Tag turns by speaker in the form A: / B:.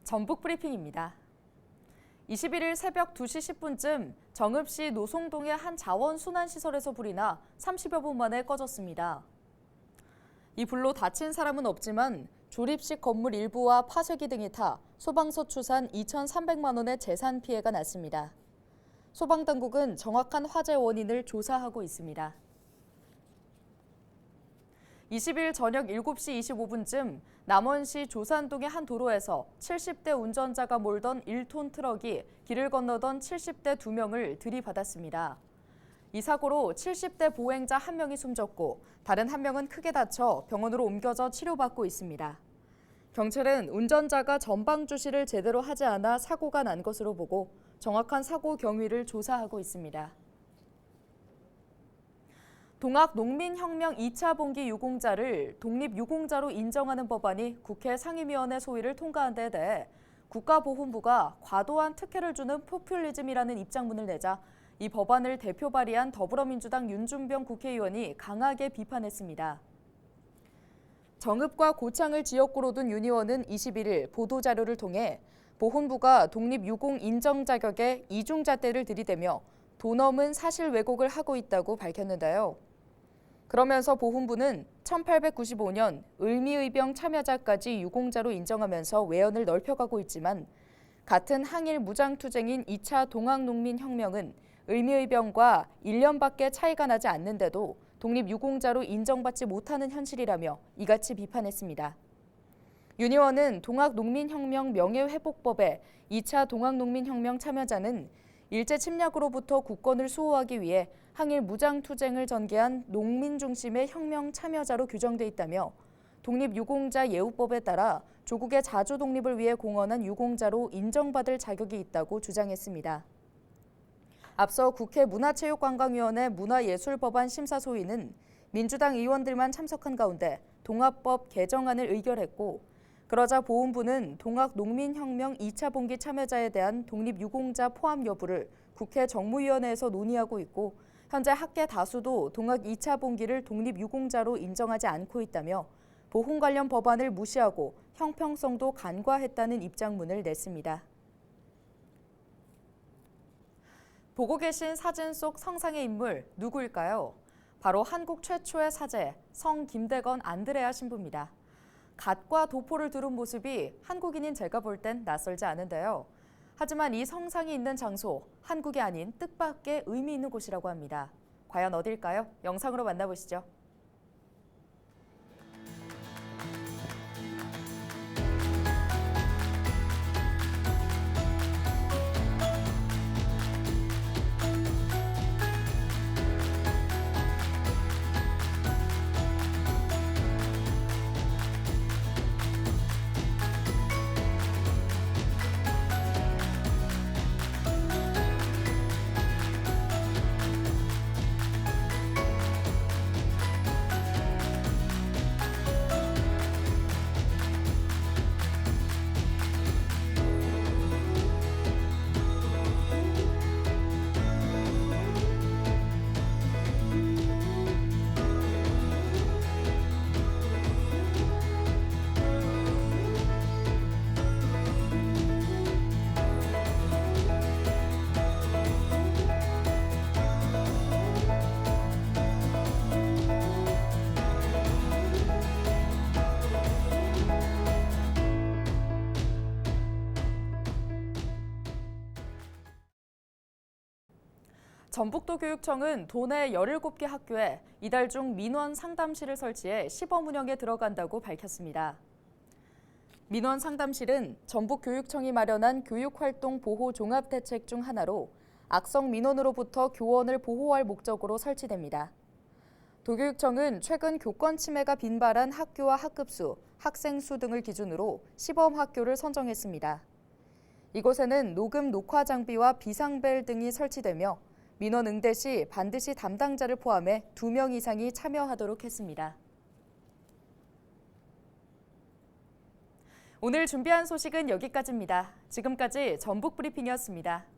A: 전북 브리핑입니다. 21일 새벽 2시 10분쯤 정읍시 노송동의 한 자원순환시설에서 불이 나 30여 분 만에 꺼졌습니다. 이 불로 다친 사람은 없지만 조립식 건물 일부와 파쇄기 등이 타 소방서 추산 2,300만 원의 재산 피해가 났습니다. 소방당국은 정확한 화재 원인을 조사하고 있습니다. 20일 저녁 7시 25분쯤 남원시 조산동의 한 도로에서 70대 운전자가 몰던 1톤 트럭이 길을 건너던 70대 2명을 들이받았습니다. 이 사고로 70대 보행자 1명이 숨졌고 다른 1명은 크게 다쳐 병원으로 옮겨져 치료받고 있습니다. 경찰은 운전자가 전방 주시를 제대로 하지 않아 사고가 난 것으로 보고 정확한 사고 경위를 조사하고 있습니다. 동학농민혁명 2차 봉기 유공자를 독립유공자로 인정하는 법안이 국회 상임위원회 소위를 통과한 데 대해 국가보훈부가 과도한 특혜를 주는 포퓰리즘이라는 입장문을 내자 이 법안을 대표 발의한 더불어민주당 윤준병 국회의원이 강하게 비판했습니다. 정읍과 고창을 지역구로 둔 윤 의원은 21일 보도자료를 통해 보훈부가 독립유공 인정 자격에 이중잣대를 들이대며 돈 없는 사실 왜곡을 하고 있다고 밝혔는데요. 그러면서 보훈부는 1895년 을미의병 참여자까지 유공자로 인정하면서 외연을 넓혀가고 있지만 같은 항일 무장투쟁인 2차 동학농민혁명은 을미의병과 1년밖에 차이가 나지 않는데도 독립유공자로 인정받지 못하는 현실이라며 이같이 비판했습니다. 윤 의원은 동학농민혁명 명예회복법에 2차 동학농민혁명 참여자는 일제 침략으로부터 국권을 수호하기 위해 항일 무장투쟁을 전개한 농민 중심의 혁명 참여자로 규정돼 있다며 독립유공자 예우법에 따라 조국의 자주 독립을 위해 공헌한 유공자로 인정받을 자격이 있다고 주장했습니다. 앞서 국회 문화체육관광위원회 문화예술법안 심사소위는 민주당 의원들만 참석한 가운데 동합법 개정안을 의결했고 그러자 보훈부는 동학농민혁명 2차 봉기 참여자에 대한 독립유공자 포함 여부를 국회 정무위원회에서 논의하고 있고 현재 학계 다수도 동학 2차 봉기를 독립유공자로 인정하지 않고 있다며 보훈 관련 법안을 무시하고 형평성도 간과했다는 입장문을 냈습니다. 보고 계신 사진 속 성상의 인물 누구일까요? 바로 한국 최초의 사제 성 김대건 안드레아 신부입니다. 갓과 도포를 두른 모습이 한국인인 제가 볼 땐 낯설지 않은데요. 하지만 이 성상이 있는 장소, 한국이 아닌 뜻밖의 의미 있는 곳이라고 합니다. 과연 어딜까요? 영상으로 만나보시죠. 전북도교육청은 도내 17개 학교에 이달 중 민원 상담실을 설치해 시범 운영에 들어간다고 밝혔습니다. 민원 상담실은 전북교육청이 마련한 교육활동 보호 종합대책 중 하나로 악성 민원으로부터 교원을 보호할 목적으로 설치됩니다. 도교육청은 최근 교권 침해가 빈발한 학교와 학급 수, 학생 수 등을 기준으로 시범 학교를 선정했습니다. 이곳에는 녹음 녹화 장비와 비상벨 등이 설치되며 민원 응대 시 반드시 담당자를 포함해 2명 이상이 참여하도록 했습니다. 오늘 준비한 소식은 여기까지입니다. 지금까지 전북 브리핑이었습니다.